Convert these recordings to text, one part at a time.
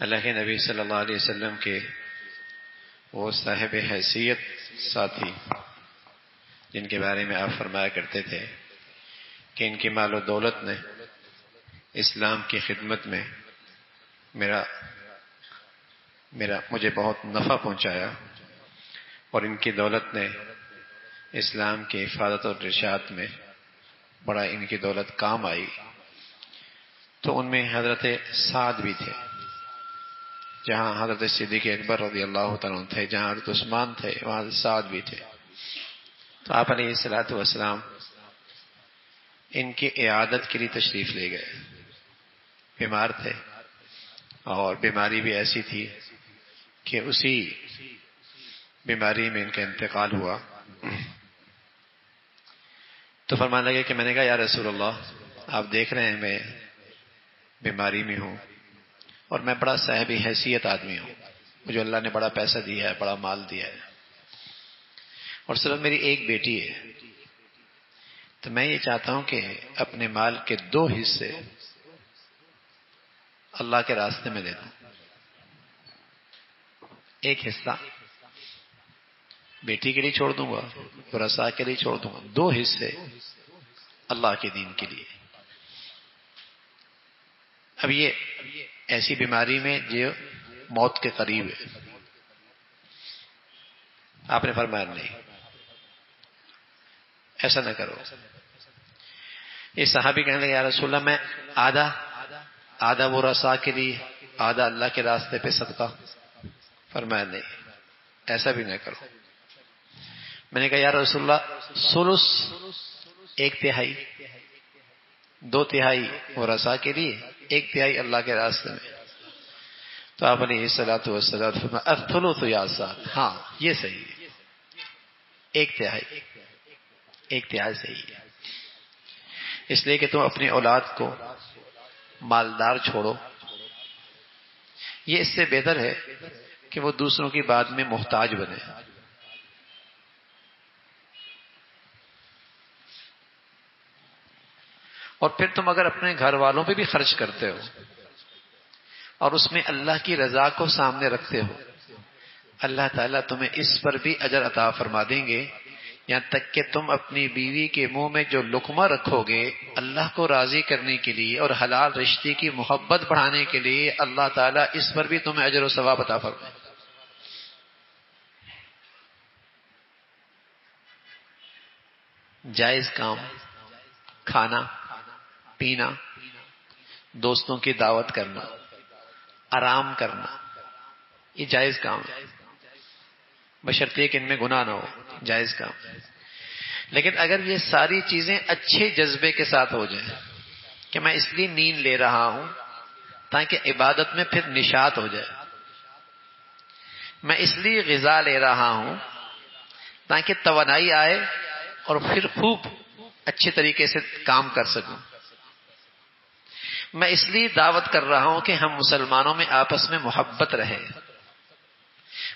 اللہ کے نبی صلی اللہ علیہ وسلم کے وہ صاحب حیثیت ساتھی جن کے بارے میں آپ فرمایا کرتے تھے کہ ان کی مال و دولت نے اسلام کی خدمت میں مجھے بہت نفع پہنچایا، اور ان کی دولت نے اسلام کی حفاظت اور ارشاد میں بڑا ان کی دولت کام آئی۔ تو ان میں حضرت سعد بھی تھے، جہاں حضرت صدیق اکبر رضی اللہ تعالیٰ عنہ تھے، جہاں حضرت عثمان تھے وہاں حضرت سعد بھی تھے۔ تو آپ علیہ الصلوۃ والسلام ان کی عیادت کے لیے تشریف لے گئے۔ بیمار تھے اور بیماری بھی ایسی تھی کہ اسی بیماری میں ان کا انتقال ہوا۔ تو فرمانے لگے کہ میں نے کہا یا رسول اللہ، آپ دیکھ رہے ہیں میں بیماری میں ہوں اور میں بڑا صاحب حیثیت آدمی ہوں، مجھے اللہ نے بڑا پیسہ دیا ہے، بڑا مال دیا ہے، اور صرف میری ایک بیٹی ہے، تو میں یہ چاہتا ہوں کہ اپنے مال کے 2 حصے اللہ کے راستے میں دے دوں۔ ایک حصہ بیٹی کے لیے چھوڑ دوں گا، ورثاء کے لیے چھوڑ دوں گا، 2 حصے اللہ کے دین کے لیے۔ اب یہ ایسی بیماری میں جو موت کے قریب ہے، آپ نے فرمایا نہیں، ایسا نہ کرو۔ یہ صحابی کہنے لگے یا رسول اللہ، میں آدھا ورثاء کے لیے، آدھا اللہ کے راستے پہ صدقہ۔ فرمایا نہیں، ایسا بھی نہ کرو۔ میں نے کہا یا رسول اللہ، ثلث، 1/3، 2/3 ورثاء کے لیے، 1/3 اللہ کے راستے میں۔ تو آپ علیہ الصلوۃ والسلام فرمایا الثلث یا سعد، ہاں یہ صحیح ہے، 1/3 صحیح ہے، اس لیے کہ تم اپنی اولاد کو مالدار چھوڑو، یہ اس سے بہتر ہے کہ وہ دوسروں کی بات میں محتاج بنے۔ اور پھر تم اگر اپنے گھر والوں پہ بھی خرچ کرتے ہو اور اس میں اللہ کی رضا کو سامنے رکھتے ہو، اللہ تعالیٰ تمہیں اس پر بھی اجر عطا فرما دیں گے، یہاں تک کہ تم اپنی بیوی کے منہ میں جو لقمہ رکھو گے اللہ کو راضی کرنے کے لیے اور حلال رشتے کی محبت بڑھانے کے لیے، اللہ تعالیٰ اس پر بھی تمہیں اجر و ثواب عطا فرمائے۔ جائز کام، کھانا پینا، دوستوں کی دعوت کرنا، آرام کرنا، یہ جائز کام ہے، بشرطیہ کہ ان میں گناہ نہ ہو، جائز کام۔ لیکن اگر یہ ساری چیزیں اچھے جذبے کے ساتھ ہو جائیں کہ میں اس لیے نیند لے رہا ہوں تاکہ عبادت میں پھر نشاط ہو جائے، میں اس لیے غذا لے رہا ہوں تاکہ توانائی آئے اور پھر خوب اچھے طریقے سے کام کر سکوں، میں اس لیے دعوت کر رہا ہوں کہ ہم مسلمانوں میں آپس میں محبت رہے،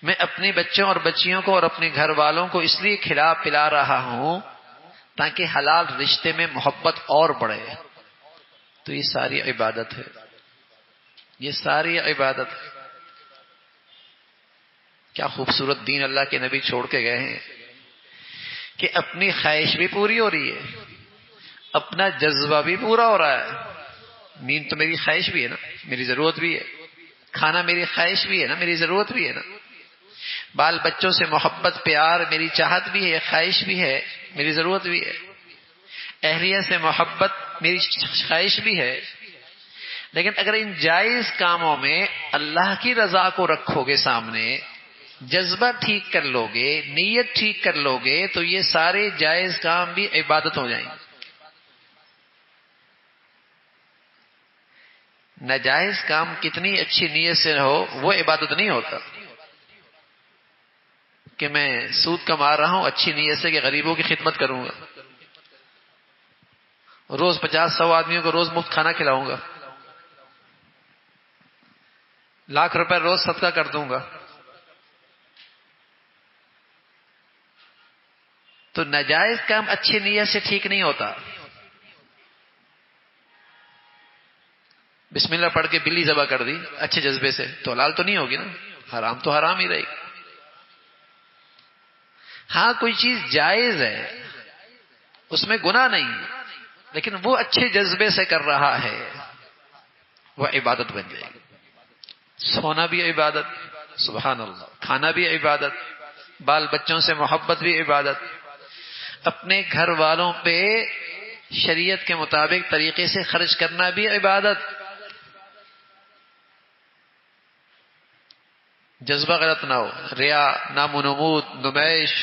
میں اپنے بچوں اور بچیوں کو اور اپنے گھر والوں کو اس لیے کھلا پلا رہا ہوں تاکہ حلال رشتے میں محبت اور بڑھے، تو یہ ساری عبادت ہے، یہ ساری عبادت ہے۔ کیا خوبصورت دین اللہ کے نبی چھوڑ کے گئے ہیں کہ اپنی خواہش بھی پوری ہو رہی ہے، اپنا جذبہ بھی پورا ہو رہا ہے۔ نیند تو میری خواہش بھی ہے نا، میری ضرورت بھی ہے، کھانا میری خواہش بھی ہے نا، میری ضرورت بھی ہے نا، بال بچوں سے محبت پیار میری چاہت بھی ہے، خواہش بھی ہے، میری ضرورت بھی ہے، اہلیہ سے محبت میری خواہش بھی ہے۔ لیکن اگر ان جائز کاموں میں اللہ کی رضا کو رکھو گے سامنے، جذبہ ٹھیک کر لو گے، نیت ٹھیک کر لو گے، تو یہ سارے جائز کام بھی عبادت ہو جائیں گے۔ ناجائز کام کتنی اچھی نیت سے ہو وہ عبادت نہیں ہوتا، کہ میں سود کما رہا ہوں اچھی نیت سے کہ غریبوں کی خدمت کروں گا، روز 50-100 آدمیوں کو روز مفت کھانا کھلاؤں گا، لاکھ روپے روز صدقہ کر دوں گا، تو ناجائز کام اچھی نیت سے ٹھیک نہیں ہوتا۔ بسم اللہ پڑھ کے بلی ذبح کر دی اچھے جذبے سے تو حلال تو نہیں ہوگی نا، حرام تو حرام ہی رہے گی۔ ہاں کوئی چیز جائز ہے، اس میں گناہ نہیں، لیکن وہ اچھے جذبے سے کر رہا ہے، وہ عبادت بن جائے گی۔ سونا بھی عبادت، سبحان اللہ، کھانا بھی عبادت، بال بچوں سے محبت بھی عبادت، اپنے گھر والوں پہ شریعت کے مطابق طریقے سے خرچ کرنا بھی عبادت۔ جذبہ غلط نہ ہو، ریا، نام و نمود، نمائش،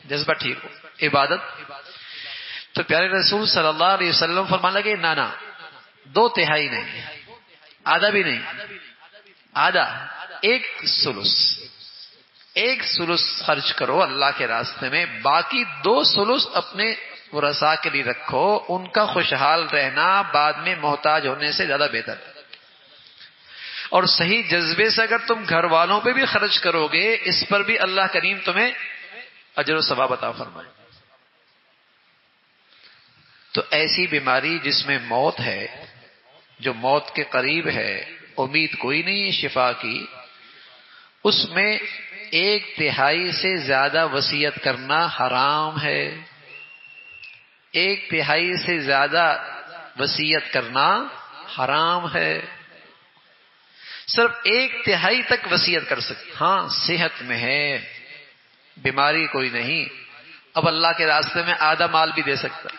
جذبہ ٹھیک ہو، عبادت۔ تو پیارے رسول صلی اللہ علیہ وسلم فرمانے لگے نانا، 2/3 نہیں، آدھا بھی نہیں، آدھا، 1/3، 1/3 خرچ کرو اللہ کے راستے میں، باقی 2/3 اپنے ورثاء کے لیے رکھو، ان کا خوشحال رہنا بعد میں محتاج ہونے سے زیادہ بہتر ہے۔ اور صحیح جذبے سے اگر تم گھر والوں پہ بھی خرچ کرو گے، اس پر بھی اللہ کریم تمہیں اجر و ثواب عطا فرمائے۔ تو ایسی بیماری جس میں موت ہے، جو موت کے قریب ہے، امید کوئی نہیں ہے شفا کی، اس میں 1/3 سے زیادہ وصیت کرنا حرام ہے۔ 1/3 سے زیادہ وصیت کرنا حرام ہے۔ صرف 1/3 تک وصیت کر سکتے، ہاں صحت میں ہے، بیماری کوئی نہیں، اب اللہ کے راستے میں آدھا مال بھی دے سکتا،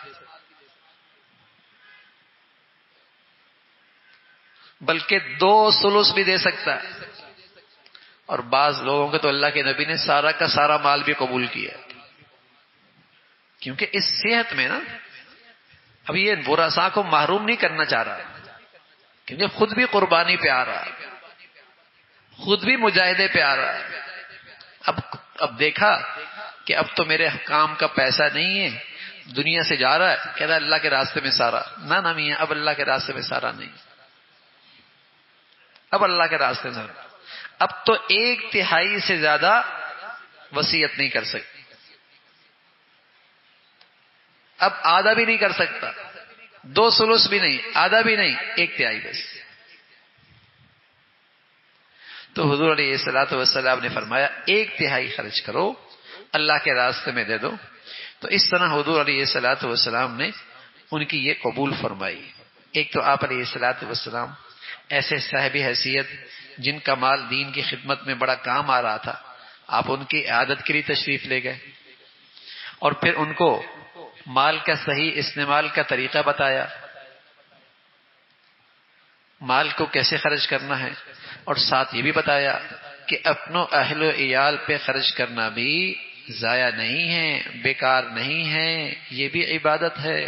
بلکہ 2/3 بھی دے سکتا ہے۔ اور بعض لوگوں کے تو اللہ کے نبی نے سارا کا سارا مال بھی قبول کیا، کیونکہ اس صحت میں نا، اب یہ ورثاء کو محروم نہیں کرنا چاہ رہا، کیونکہ خود بھی قربانی پہ آ رہا ہے، خود بھی مجاہدے پہ آ رہا ہے۔ اب دیکھا کہ اب تو میرے کام کا پیسہ نہیں ہے، دنیا سے جا رہا ہے، کہہ رہا ہے اللہ کے راستے میں سارا، نہ میاں، اب اللہ کے راستے میں سارا نہیں، اب اللہ کے راستے میں، اب تو 1/3 سے زیادہ وصیت نہیں کر سکتی، اب آدھا بھی نہیں کر سکتا، 2/3 بھی نہیں، آدھا بھی نہیں، 1/3 بس۔ تو حضور علیہ الصلوۃ والسلام نے فرمایا 1/3 خرچ کرو، اللہ کے راستے میں دے دو۔ تو اس طرح حضور علیہ الصلوۃ والسلام نے ان کی یہ قبول فرمائی۔ ایک تو آپ علیہ الصلوۃ والسلام ایسے صاحب حیثیت جن کا مال دین کی خدمت میں بڑا کام آ رہا تھا، آپ ان کی عادت کے لیے تشریف لے گئے، اور پھر ان کو مال کا صحیح استعمال کا طریقہ بتایا، مال کو کیسے خرچ کرنا ہے، اور ساتھ یہ بھی بتایا کہ اپنوں اہل و عیال پہ خرچ کرنا بھی ضائع نہیں ہے، بیکار نہیں ہے، یہ بھی عبادت ہے،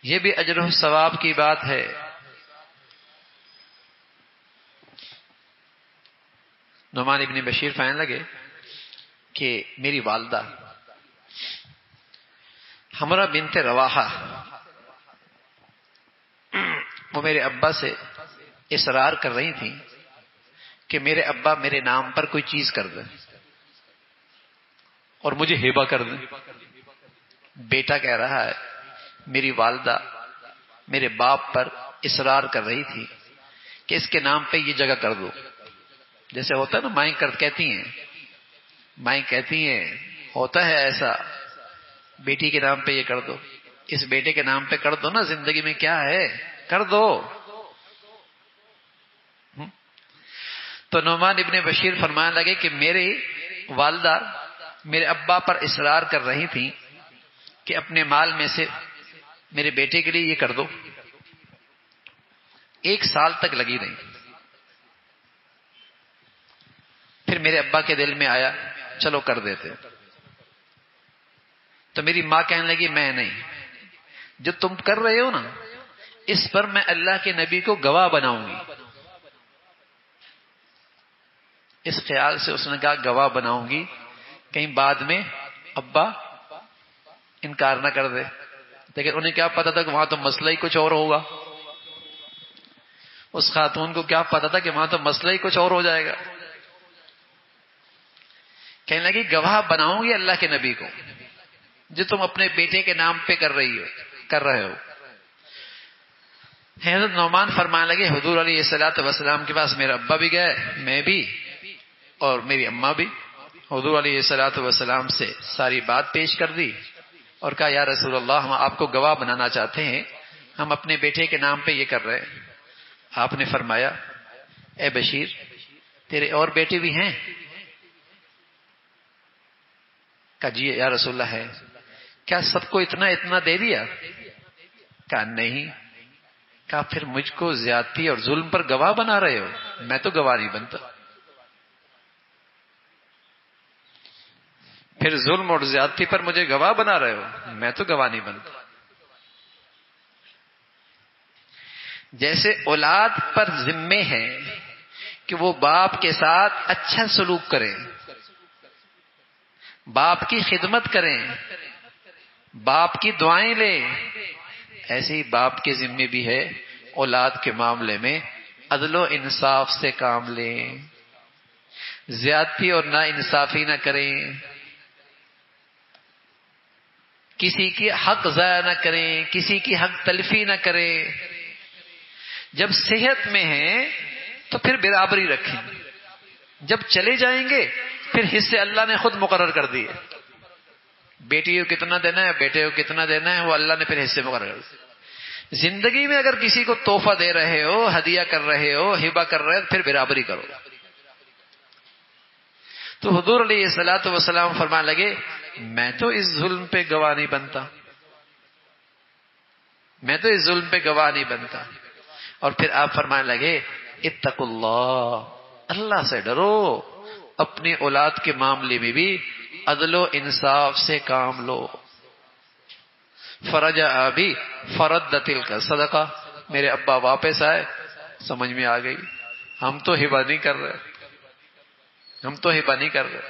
یہ بھی اجر و ثواب کی بات ہے۔ نعمان ابن بشیر فرمانے لگے کہ میری والدہ حمرہ بنت رواحہ، وہ میرے ابا سے اصرار کر رہی تھیں کہ میرے ابا میرے نام پر کوئی چیز کر دیں اور مجھے ہیبہ کر دیں۔ بیٹا کہہ رہا ہے میری والدہ میرے باپ پر اصرار کر رہی تھی کہ اس کے نام پہ یہ جگہ کر دو، جیسے ہوتا ہے نا، مائیں کہتی ہیں ہوتا ہے ایسا، بیٹی کے نام پہ یہ کر دو، اس بیٹے کے نام پہ کر دو نا، زندگی میں کیا ہے، کر دو۔ تو نعمان ابن بشیر فرمانے لگے کہ میری والدہ میرے ابا پر اصرار کر رہی تھی کہ اپنے مال میں سے میرے بیٹے کے لیے یہ کر دو۔ 1 سال تک لگی رہی، پھر میرے ابا کے دل میں آیا چلو کر دیتے، تو میری ماں کہنے لگی میں نہیں، جو تم کر رہے ہو نا اس پر میں اللہ کے نبی کو گواہ بناؤں گی۔ اس خیال سے اس نے کہا گواہ بناؤں گی، کہیں بعد میں ابا انکار نہ کر دے، لیکن انہیں کیا پتا تھا کہ وہاں تو مسئلہ ہی کچھ اور ہوگا، اس خاتون کو کیا پتا تھا کہ وہاں تو مسئلہ ہی کچھ اور ہو جائے گا۔ کہنے لگی گواہ بناؤں گی اللہ کے نبی کو جو تم اپنے بیٹے کے نام پہ کر رہے ہو۔ حضرت نعمان فرمانے لگے حضور علیہ الصلوۃ والسلام کے پاس میرا ابا بھی گئے، میں بھی اور میری اماں بھی. حضور علیہ الصلوۃ والسلام سے ساری بات پیش کر دی اور کہا یا رسول اللہ، ہم آپ کو گواہ بنانا چاہتے ہیں، ہم اپنے بیٹے کے نام پہ یہ کر رہے ہیں. آپ نے فرمایا اے بشیر تیرے اور بیٹے بھی ہیں؟ کہا جی یا رسول اللہ ہے. کیا سب کو اتنا اتنا دے دیا؟ کہا نہیں. کہا پھر مجھ کو زیادتی اور ظلم پر گواہ بنا رہے ہو؟ میں تو گواہ نہیں بنتا. پھر ظلم اور زیادتی پر مجھے گواہ بنا رہے ہو؟ میں تو گواہ نہیں بنتا. جیسے اولاد پر ذمے ہے کہ وہ باپ کے ساتھ اچھا سلوک کریں، باپ کی خدمت کریں، باپ کی دعائیں لیں، ایسے ہی باپ کے ذمے بھی ہے اولاد کے معاملے میں عدل و انصاف سے کام لیں، زیادتی اور نا انصافی نہ کریں، کسی کی حق ضائع نہ کریں، کسی کی حق تلفی نہ کریں. جب صحت میں ہیں تو پھر برابری رکھیں، جب چلے جائیں گے پھر حصے اللہ نے خود مقرر کر دیے. بیٹی کو کتنا دینا ہے، بیٹے کو کتنا دینا ہے، وہ اللہ نے پھر حصے مقرر کر دیے. زندگی میں اگر کسی کو تحفہ دے رہے ہو، ہدیہ کر رہے ہو، ہبہ کر رہے ہو، پھر برابری کرو. تو حضور علیہ الصلوۃ والسلام فرمانے لگے میں تو اس ظلم پہ گواہ نہیں بنتا، میں تو اس ظلم پہ گواہ نہیں بنتا. اور پھر آپ فرمانے لگے اتقوا اللہ، اللہ سے ڈرو، اپنی اولاد کے معاملے میں بھی عدل و انصاف سے کام لو. فرجع ابی فرد تلک صدقہ، میرے ابا واپس آئے، سمجھ میں آ گئی ہم تو ہبہ نہیں کر رہے، ہم تو ہبہ نہیں کر رہے.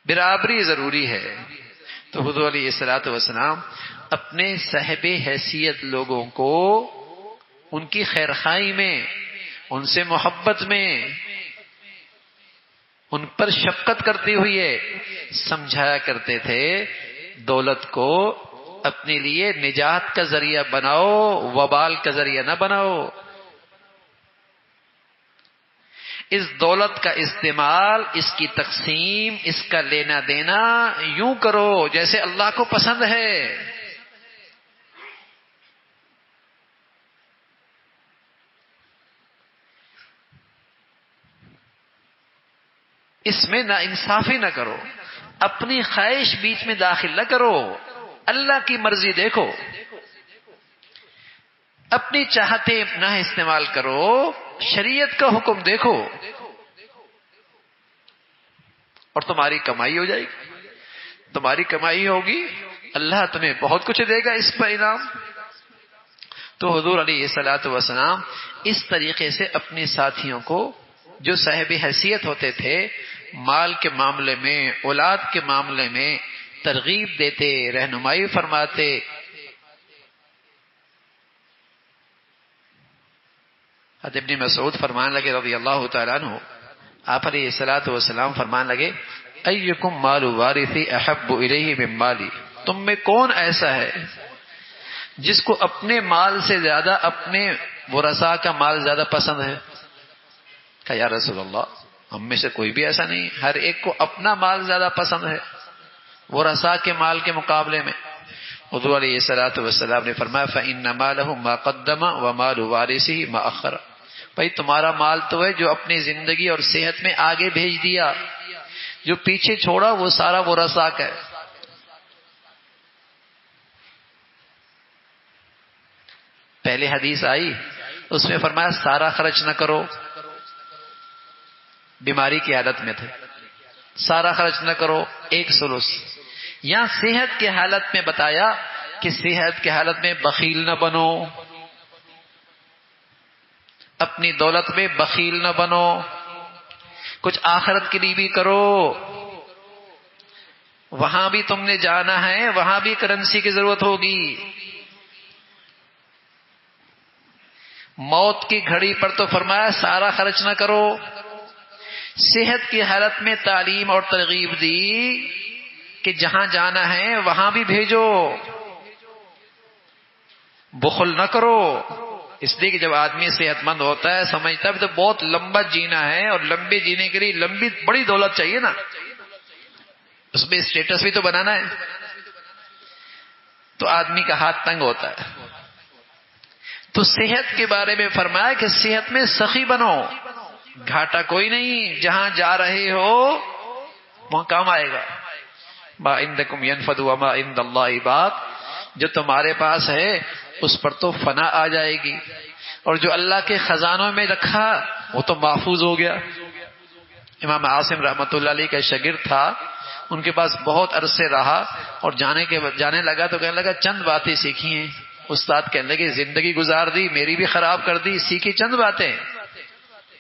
برابری ضروری ہے. تو حضور علیہ الصلوۃ والسلام اپنے صاحب حیثیت لوگوں کو ان کی خیرخواہی میں، ان سے محبت میں، ان پر شفقت کرتے ہوئے سمجھایا کرتے تھے دولت کو اپنے لیے نجات کا ذریعہ بناؤ، وبال کا ذریعہ نہ بناؤ. اس دولت کا استعمال، اس کی تقسیم، اس کا لینا دینا یوں کرو جیسے اللہ کو پسند ہے. اس میں نا انصافی نہ کرو، اپنی خواہش بیچ میں داخل نہ کرو، اللہ کی مرضی دیکھو. اپنی چاہتے نہ استعمال کرو، شریعت کا حکم دیکھو اور تمہاری کمائی ہو جائے گی. تمہاری کمائی ہوگی، اللہ تمہیں بہت کچھ دے گا اس پر انعام. تو حضور علیہ الصلوۃ والسلام اس طریقے سے اپنے ساتھیوں کو جو صاحب حیثیت ہوتے تھے مال کے معاملے میں، اولاد کے معاملے میں ترغیب دیتے، رہنمائی فرماتے. حضرت ابن مسعود فرمانے لگے رضی اللہ تعالیٰ عنہ، آپ علیہ الصلوۃ والسلام فرمانے لگے ایکم مال وارثی احب الیہ من مالی، تم میں کون ایسا ہے جس کو اپنے مال سے زیادہ اپنے ورثاء کا مال زیادہ پسند ہے؟ کہا یا رسول اللہ ہم میں سے کوئی بھی ایسا نہیں، ہر ایک کو اپنا مال زیادہ پسند ہے ورثاء کے مال کے مقابلے میں. حضور علیہ الصلوۃ والسلام نے فرمایا فإن مالہ ما قدم ومال وارثہ ما اخر، بھائی تمہارا مال تو ہے جو اپنی زندگی اور صحت میں آگے بھیج دیا، جو پیچھے چھوڑا وہ سارا ورثاء کا ہے. پہلے حدیث آئی اس میں فرمایا سارا خرچ نہ کرو، بیماری کی حالت میں تھے، سارا خرچ نہ کرو، ایک ثلث. یہاں صحت کی حالت میں بتایا کہ صحت کی حالت میں بخیل نہ بنو، اپنی دولت میں بخیل نہ بنو، کچھ آخرت کے لیے بھی کرو. وہاں بھی تم نے جانا ہے، وہاں بھی کرنسی کی ضرورت ہوگی. موت کی گھڑی پر تو فرمایا سارا خرچ نہ کرو. صحت کی حالت میں تعلیم اور ترغیب دی کہ جہاں جانا ہے وہاں بھی بھیجو. بخل نہ کرو، اس لیے کہ جب آدمی صحت مند ہوتا ہے سمجھتا ہے تو بہت لمبا جینا ہے، اور لمبے جینے کے لیے لمبی بڑی دولت چاہیے نا، اس میں اسٹیٹس بھی تو بنانا ہے، تو آدمی کا ہاتھ تنگ ہوتا ہے۔ تو صحت کے بارے میں فرمایا کہ صحت میں سخی بنو، گھاٹا کوئی نہیں، جہاں جا رہے ہو وہاں کام آئے گا۔ ما عندکم ینفد وما عند اللہ باق، جو تمہارے پاس ہے اس پر تو فنا آ جائے گی، اور جو اللہ کے خزانوں میں رکھا وہ تو محفوظ ہو گیا۔ امام عاصم رحمۃ اللہ علیہ کا شاگرد تھا، ان کے پاس بہت عرصے رہا، اور جانے لگا تو کہنے لگا چند باتیں سیکھی ہیں۔ استاد کہنے لگے زندگی گزار دی، میری بھی خراب کر دی، سیکھی چند باتیں۔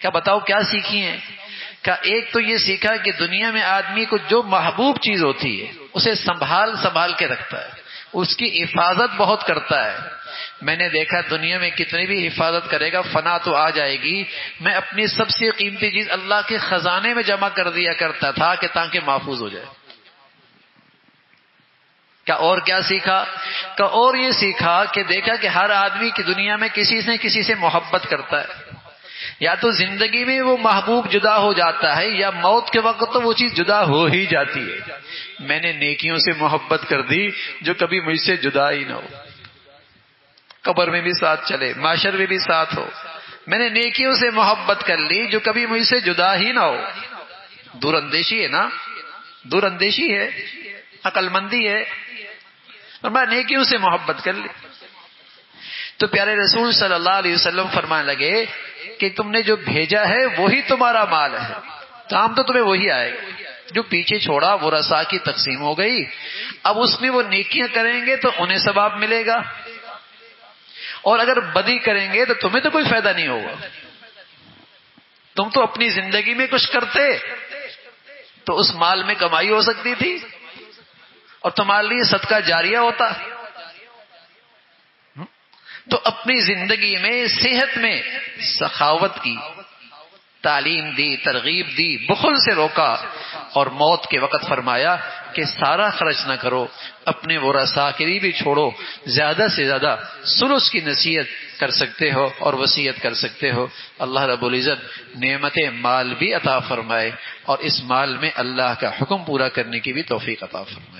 کیا بتاؤ کیا سیکھی ہیں؟ کہ ایک تو یہ سیکھا کہ دنیا میں آدمی کو جو محبوب چیز ہوتی ہے اسے سنبھال کے رکھتا ہے، اس کی حفاظت بہت کرتا ہے۔ میں نے دیکھا دنیا میں کتنی بھی حفاظت کرے گا فنا تو آ جائے گی، میں اپنی سب سے قیمتی چیز اللہ کے خزانے میں جمع کر دیا کرتا تھا کہ تاکہ محفوظ ہو جائے۔ اور کیا سیکھا؟ اور یہ سیکھا کہ دیکھا کہ ہر آدمی کی دنیا میں کسی سے محبت کرتا ہے، یا تو زندگی میں وہ محبوب جدا ہو جاتا ہے یا موت کے وقت تو وہ چیز جدا ہو ہی جاتی ہے۔ میں نے نیکیوں سے محبت کر دی جو کبھی مجھ سے جدا ہی نہ ہو، قبر میں بھی ساتھ چلے، معاشر میں بھی ساتھ ہو۔ میں نے نیکیوں سے محبت کر لی جو کبھی مجھ سے جدا ہی نہ ہو۔ دور اندیشی ہے نا، دور اندیشی ہے، عقل مندی ہے، اور میں نیکیوں سے محبت کر لی۔ تو پیارے رسول صلی اللہ علیہ وسلم فرمانے لگے کہ تم نے جو بھیجا ہے وہی تمہارا مال ہے، کام تو تمہیں وہی آئے گا۔ جو پیچھے چھوڑا وہ رسا کی تقسیم ہو گئی، اب اس میں وہ نیکیاں کریں گے تو انہیں ثواب ملے گا، اور اگر بدی کریں گے تو تمہیں تو کوئی فائدہ نہیں ہوگا۔ تم تو اپنی زندگی میں کچھ کرتے تو اس مال میں کمائی ہو سکتی تھی، اور تمہارے لیے صدقہ جاریہ ہوتا۔ تو اپنی زندگی میں صحت میں سخاوت کی تعلیم دی، ترغیب دی، بخل سے روکا، اور موت کے وقت فرمایا کہ سارا خرچ نہ کرو، اپنے ورثاء کے لیے بھی چھوڑو، زیادہ سے زیادہ ثلث کی نصیحت کر سکتے ہو اور وصیت کر سکتے ہو۔ اللہ رب العزت نعمت مال بھی عطا فرمائے، اور اس مال میں اللہ کا حکم پورا کرنے کی بھی توفیق عطا فرمائے۔